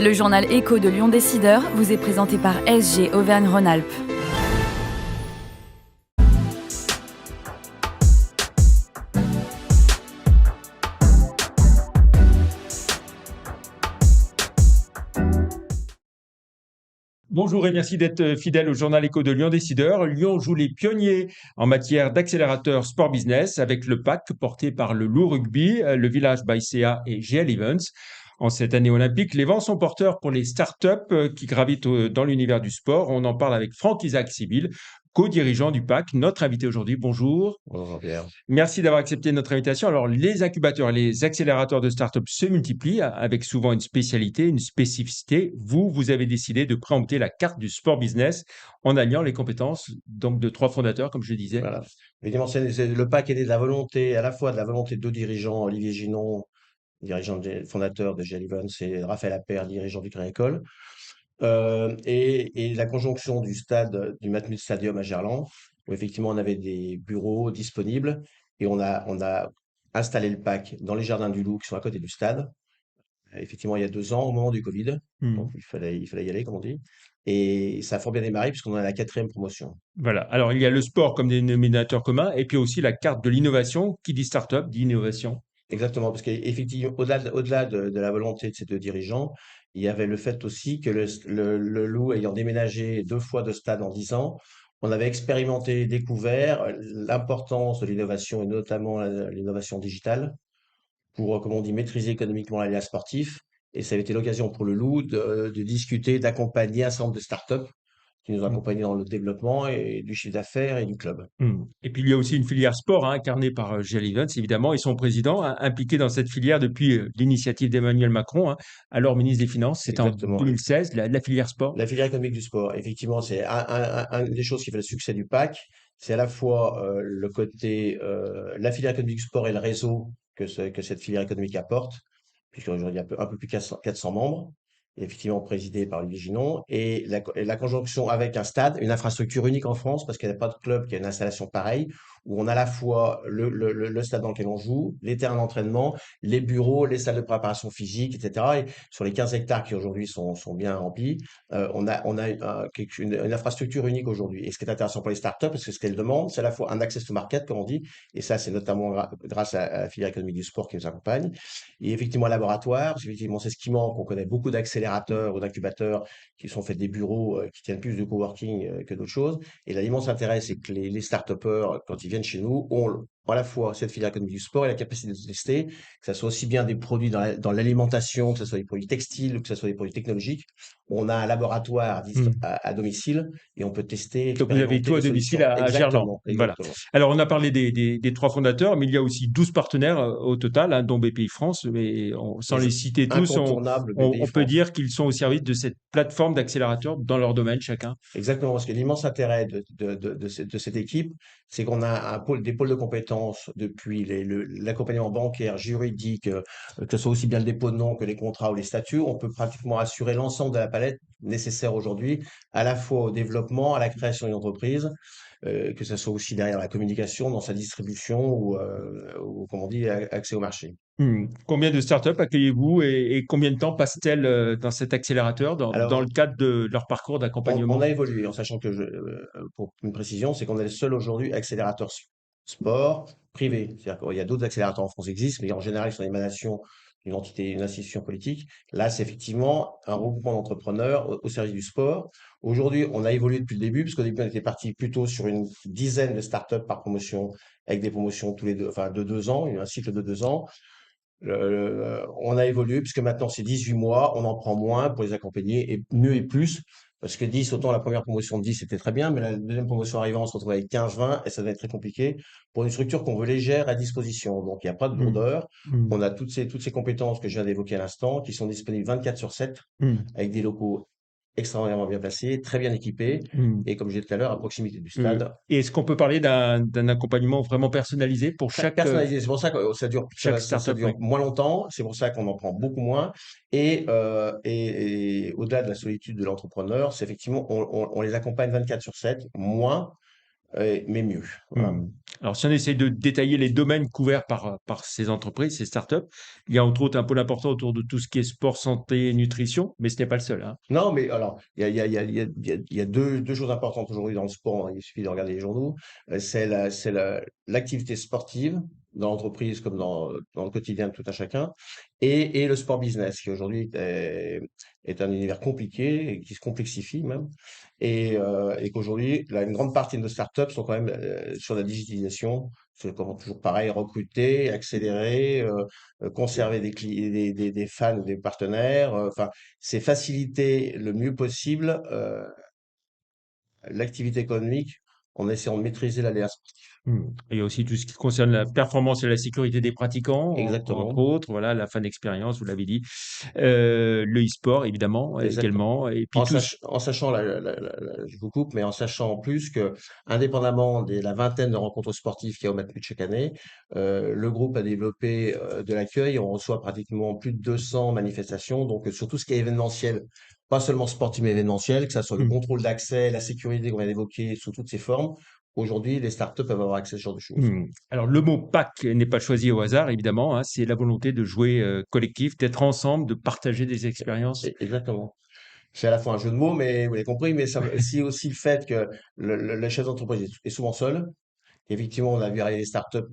Le journal Écho de Lyon Décideur vous est présenté par SG Auvergne-Rhône-Alpes. Bonjour et merci d'être fidèle au journal Écho de Lyon Décideur. Lyon joue les pionniers en matière d'accélérateur sport business avec le PAC porté par le Loup Rugby, le Village by CA et GL Events. En cette année olympique, les vents sont porteurs pour les startups qui gravitent dans l'univers du sport. On en parle avec Franck-Isaac Sibyl, co-dirigeant du PAC, notre invité aujourd'hui. Bonjour. Bonjour Jean-Pierre. Merci d'avoir accepté notre invitation. Alors, les incubateurs et les accélérateurs de start-up se multiplient avec souvent une spécialité, une spécificité. Vous avez décidé de préempter la carte du sport business en alliant les compétences donc de 3 fondateurs, comme je le disais. Voilà. Évidemment, le PAC est né de la volonté, à la fois de la volonté de deux dirigeants, Olivier Ginon, fondateur de GL Events, et Raphaël Appert, dirigeant du Crédit Agricole, et la conjonction du Matmut Stadium à Gerland, où effectivement on avait des bureaux disponibles, et on a installé le PAC dans les jardins du Loup, qui sont à côté du stade, effectivement il y a 2 ans, au moment du Covid. Donc il fallait y aller, comme on dit. Et ça a fort bien démarré, puisqu'on est à la 4e promotion. Voilà. Alors, il y a le sport comme dénominateur commun et puis aussi la carte de l'innovation. Qui dit start-up dit innovation. Exactement, parce qu'effectivement, au-delà de la volonté de ces deux dirigeants, il y avait le fait aussi que le Loup ayant déménagé 2 fois de stade en 10 ans, on avait expérimenté, découvert l'importance de l'innovation et notamment l'innovation digitale pour, comme on dit, maîtriser économiquement l'alias sportif. Et ça avait été l'occasion pour le Loup de discuter, d'accompagner un certain nombre de startups qui nous ont Mm. accompagnés dans le développement et du chiffre d'affaires et du club. Et puis, il y a aussi une filière sport incarnée par GL Events, évidemment, et son président impliqué dans cette filière depuis l'initiative d'Emmanuel Macron, alors ministre des Finances. C'était en Exactement. 2016, la filière sport. La filière économique du sport, effectivement, c'est une des choses qui fait le succès du PAC. C'est à la fois le côté, la filière économique du sport et le réseau que cette filière économique apporte, puisqu'aujourd'hui il y a un peu plus de 400 membres, et effectivement présidé par Olivier Ginon, et la conjonction avec un stade, une infrastructure unique en France, parce qu'il n'y a pas de club qui a une installation pareille, où on a à la fois le stade dans lequel on joue, les terrains d'entraînement, les bureaux, les salles de préparation physique, etc. Et sur les 15 hectares qui aujourd'hui sont bien remplis, on a une infrastructure unique aujourd'hui. Et ce qui est intéressant pour les startups, parce que ce qu'elles demandent, c'est à la fois un access to market, comme on dit, et ça, c'est notamment grâce à la filière économique du sport qui nous accompagne, et effectivement un laboratoire, parce qu'effectivement, c'est ce qui manque. On connaît beaucoup d'accélérateurs ou d'incubateurs qui sont faits des bureaux qui tiennent plus de coworking que d'autres choses. Et l'immense intérêt, c'est que les start-upers, quand ils viennent chez nous, ont à la fois cette filière économique du sport et la capacité de tester, que ce soit aussi bien des produits dans l'alimentation, que ce soit des produits textiles ou que ce soit des produits technologiques. On a un laboratoire à domicile et on peut tester, Donc, vous avez expérimenter tout à des domicile solutions. à Gerland. Exactement, Voilà. exactement. Alors, on a parlé des 3 fondateurs, mais il y a aussi 12 partenaires au total, dont BPI France. Mais sans les citer tous, Incontournable BPI on peut France. dire qu'ils sont au service de cette plateforme d'accélérateur dans leur domaine, chacun. Exactement, parce que l'immense intérêt de cette équipe, c'est qu'on a des pôles de compétences depuis l'accompagnement bancaire, juridique, que ce soit aussi bien le dépôt de nom que les contrats ou les statuts. On peut pratiquement assurer l'ensemble de la palette nécessaire aujourd'hui, à la fois au développement, à la création d'une entreprise, que ce soit aussi derrière la communication, dans sa distribution ou comme on dit, accès au marché. Combien de startups accueillez-vous et combien de temps passent-elles dans cet accélérateur dans le Alors, cadre de leur parcours on d'accompagnement? a évolué, en sachant que, pour une précision, c'est qu'on est le seul aujourd'hui accélérateur sport privé. C'est-à-dire qu'il y a d'autres accélérateurs en France qui existent, mais en général, ils sont l'émanation d'une entité, une institution politique. Là, c'est effectivement un regroupement d'entrepreneurs au service du sport. Aujourd'hui, on a évolué depuis le début, parce qu'au début, on était parti plutôt sur une dizaine de startups par promotion, avec des promotions tous les deux, enfin, de 2 ans, un cycle de 2 ans. On a évolué puisque maintenant c'est 18 mois, on en prend moins pour les accompagner et mieux et plus. Parce que 10, autant la première promotion de 10 c'était très bien, mais la deuxième promotion arrivant, on se retrouve avec 15, 20 et ça va être très compliqué pour une structure qu'on veut légère à disposition. Donc il n'y a pas de Mmh. lourdeur. Mmh. On a toutes ces compétences que je viens d'évoquer à l'instant qui sont disponibles 24/7 Mmh. avec des locaux extraordinairement bien placés, très bien équipés Mmh. et comme je disais tout à l'heure, à proximité du Mmh. stade. Et est-ce qu'on peut parler d'un accompagnement vraiment personnalisé pour Personnalisé, c'est pour ça que ça dure, chaque ça startup? dure Oui. moins longtemps, c'est pour ça qu'on en prend beaucoup moins. Et au-delà de la solitude de l'entrepreneur, c'est effectivement, on les accompagne 24/7, moins, mais mieux. Voilà. Alors, si on essaie de détailler les domaines couverts par ces entreprises, ces startups, il y a entre autres un pôle important autour de tout ce qui est sport, santé et nutrition, mais ce n'est pas le seul, hein. Non, mais alors, il y a deux choses importantes aujourd'hui dans le sport, hein, il suffit de regarder les journaux. L'activité sportive dans l'entreprise comme dans le quotidien de tout un chacun, et le sport business, qui aujourd'hui est un univers compliqué et qui se complexifie même, et qu'aujourd'hui, une grande partie de nos startups sont quand même sur la digitalisation. C'est comme toujours pareil, recruter, accélérer, conserver des fans, des partenaires, enfin, c'est faciliter le mieux possible l'activité économique en essayant de maîtriser l'aléa sportif. Il y a aussi tout ce qui concerne la performance et la sécurité des pratiquants, entre Exactement. autres, voilà, la fan expérience, vous l'avez dit. Le e-sport, évidemment, Exactement. également. Et puis tous. En sachant, je vous coupe, mais en sachant en plus que, indépendamment de la vingtaine de rencontres sportives qu'il y a au Matmut chaque année, le groupe a développé de l'accueil. On reçoit pratiquement plus de 200 manifestations, donc sur tout ce qui est événementiel, pas seulement sportif mais événementiel, que ça soit le Mmh. contrôle d'accès, la sécurité qu'on vient d'évoquer sous toutes ses formes. Aujourd'hui, les startups peuvent avoir accès à ce genre de choses. Alors, le mot Pâques n'est pas choisi au hasard, évidemment, hein, c'est la volonté de jouer collectif, d'être ensemble, de partager des expériences. Exactement. C'est à la fois un jeu de mots, mais vous l'avez compris, mais ça, c'est aussi le fait que le chef d'entreprise est souvent seul. Effectivement, on a vu arriver des startups,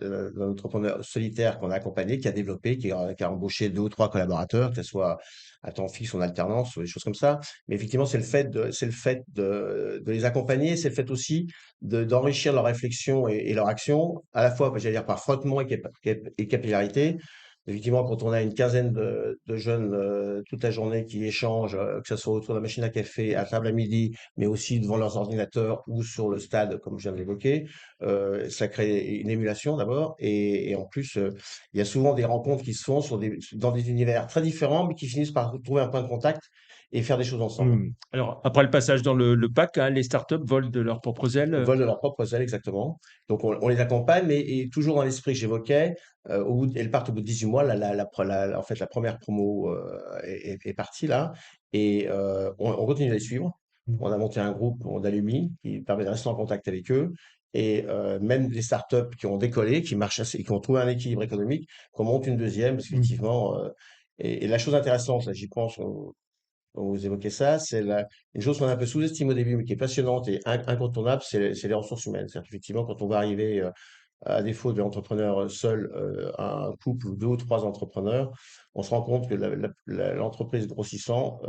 d'un entrepreneur solitaire qu'on a accompagné, qui a développé, qui a embauché 2 ou 3 collaborateurs, que ce soit à temps fixe ou en alternance ou des choses comme ça. Mais effectivement, c'est le fait de les accompagner, c'est le fait aussi d'enrichir leur réflexion et leur action, à la fois, j'allais dire, par frottement et capillarité. Effectivement, quand on a une quinzaine de jeunes toute la journée qui échangent, que ce soit autour de la machine à café, à table à midi, mais aussi devant leurs ordinateurs ou sur le stade, comme je viens de l'évoquer, ça crée une émulation d'abord, et en plus, il y a souvent des rencontres qui se font dans des univers très différents, mais qui finissent par trouver un point de contact et faire des choses ensemble. Alors, après le passage dans le Pâques, hein, les startups volent de leurs propres ailes. Volent de leurs propres ailes, exactement. Donc on les accompagne, mais et toujours dans l'esprit que j'évoquais, elles partent au bout de 18 mois. En fait, la première promo est partie là, et on continue à les suivre. Mmh. On a monté un groupe d'alumni qui permet de rester en contact avec eux. Et même les startups qui ont décollé, qui marchent assez, qui ont trouvé un équilibre économique, qu'on monte une deuxième, parce Mmh. qu'effectivement, et la chose intéressante, là, j'y pense, quand vous évoquez ça, une chose qu'on a un peu sous-estimée au début, mais qui est passionnante et incontournable, c'est les ressources humaines. C'est-à-dire qu'effectivement, quand on va arriver, à défaut de l'entrepreneur seul, à un couple ou deux ou trois entrepreneurs, on se rend compte que l'entreprise grossissant,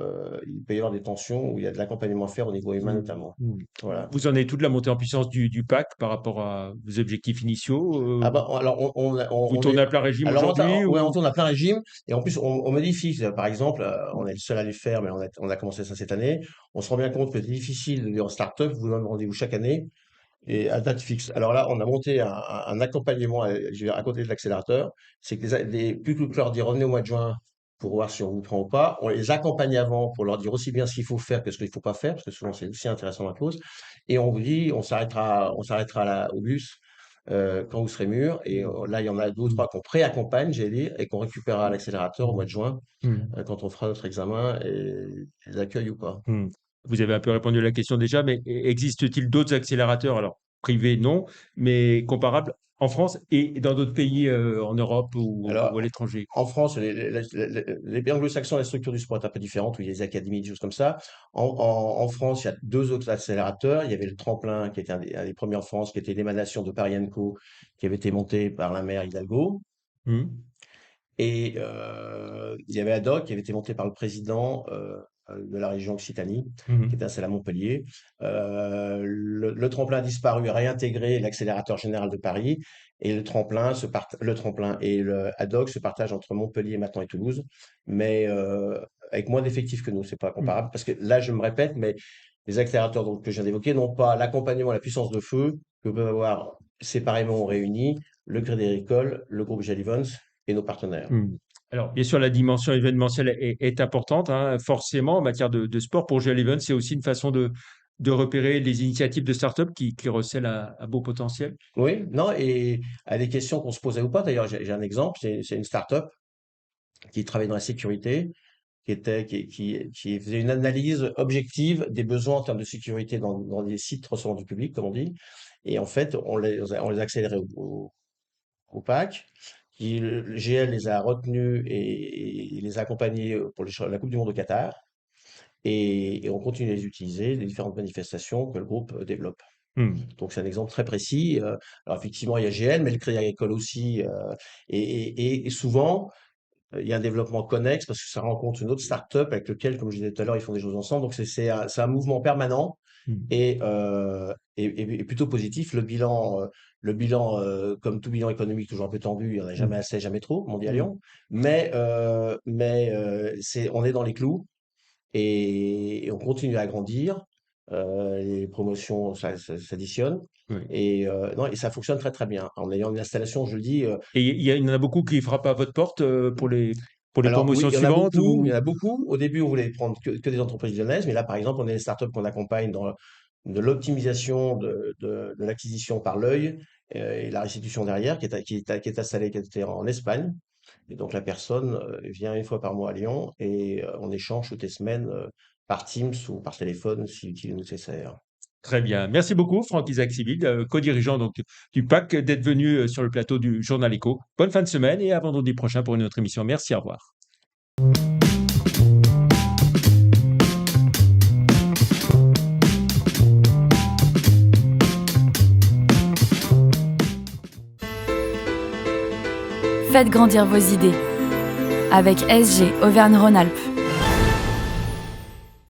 il peut y avoir des tensions où il y a de l'accompagnement à faire au niveau humain Mmh. notamment. Mmh. Voilà. Vous en êtes toute la montée en puissance du Pâques par rapport à vos objectifs initiaux? Ah bah, alors Vous on tournez est, à plein régime alors aujourd'hui ouais, on ou? tourne à plein régime, et en plus on modifie. Par exemple, on est le seul à les faire, mais on a commencé ça cette année. On se rend bien compte que c'est difficile de dire en start-up, vous donne rendez-vous chaque année et à date fixe. Alors là, on a monté un accompagnement je veux dire, à côté de l'accélérateur. C'est que plus que leur dire revenez au mois de juin pour voir si on vous prend ou pas, on les accompagne avant pour leur dire aussi bien ce qu'il faut faire que ce qu'il ne faut pas faire, parce que souvent c'est aussi intéressant la cause. Et on vous dit, on s'arrêtera au bus quand vous serez mûr. Et là, il y en a deux ou Mmh. trois qu'on pré-accompagne, j'allais dire, et qu'on récupérera à l'accélérateur au mois de juin, Mmh. quand on fera notre examen et les accueille ou pas. Mmh. Vous avez un peu répondu à la question déjà, mais existe-t-il d'autres accélérateurs, alors privés, non, mais comparables en France et dans d'autres pays en Europe ou à Alors, l'étranger? en France, les pays anglo-saxons, la structure du sport est un peu différente, où il y a des académies, des choses comme ça. En France, il y a deux autres accélérateurs. Il y avait le Tremplin, qui était un des premiers en France, qui était l'émanation de Paris Co, qui avait été monté par la maire Hidalgo. Mmh. Et il y avait Haddock, qui avait été monté par le président de la région Occitanie, qui était Mmh. installé à Montpellier. Le Tremplin a disparu, a réintégré l'accélérateur général de Paris. Et le Tremplin et le Haddock se partagent entre Montpellier maintenant et Toulouse, mais avec moins d'effectifs que nous. C'est pas Mmh. comparable, parce que là, je me répète, mais les accélérateurs donc, que je viens d'évoquer n'ont pas l'accompagnement, la puissance de feu que peuvent avoir séparément ou réunis le Crédit Agricole, le groupe Jalivons et nos partenaires. Mmh. Alors, bien sûr, la dimension événementielle est importante, hein, forcément, en matière de sport. Pour G11, c'est aussi une façon de repérer les initiatives de start-up qui recèlent à beau potentiel. Oui, non, et à des questions qu'on se posait ou pas, d'ailleurs, j'ai un exemple, c'est une start-up qui travaille dans la sécurité, qui faisait une analyse objective des besoins en termes de sécurité dans les sites recevant du public, comme on dit. Et en fait, on les a accélérés au PAC. Le GL les a retenus et les a accompagnés pour la Coupe du Monde au Qatar. Et on continue à les utiliser, les différentes manifestations que le groupe développe. Hmm. Donc c'est un exemple très précis. Alors effectivement, il y a GL, mais le Crédit Agricole aussi. Et souvent, il y a un développement connexe parce que ça rencontre une autre start-up avec lequel, comme je disais tout à l'heure, ils font des choses ensemble. Donc c'est un mouvement permanent Hmm. et plutôt positif. Le bilan, comme tout bilan économique, toujours un peu tendu, il n'y en a jamais Hmm. assez, jamais trop, comme on dit à Hmm. Lyon. On est dans les clous et on continue à grandir. Les promotions s'additionnent. Oui. Non, et ça fonctionne très très bien. En ayant une installation, je le dis, Et il y en a beaucoup qui frappent à votre porte pour les alors oui, promotions il y en a suivantes beaucoup, il y ou... en a beaucoup. Au début, on voulait prendre que des entreprises lyonnaises, mais là, par exemple, on a des startups qu'on accompagne dans de l'optimisation de l'acquisition par l'œil et la restitution derrière, qui est installée, qui est en Espagne. Et donc la personne vient une fois par mois à Lyon et on échange toutes les semaines par Teams ou par téléphone si nécessaire. Très bien. Merci beaucoup, Franck Isaac Sibyl, co-dirigeant donc, du PAC, d'être venu sur le plateau du Journal Écho. Bonne fin de semaine et à vendredi prochain pour une autre émission. Merci, au revoir. Faites grandir vos idées avec SG Auvergne-Rhône-Alpes.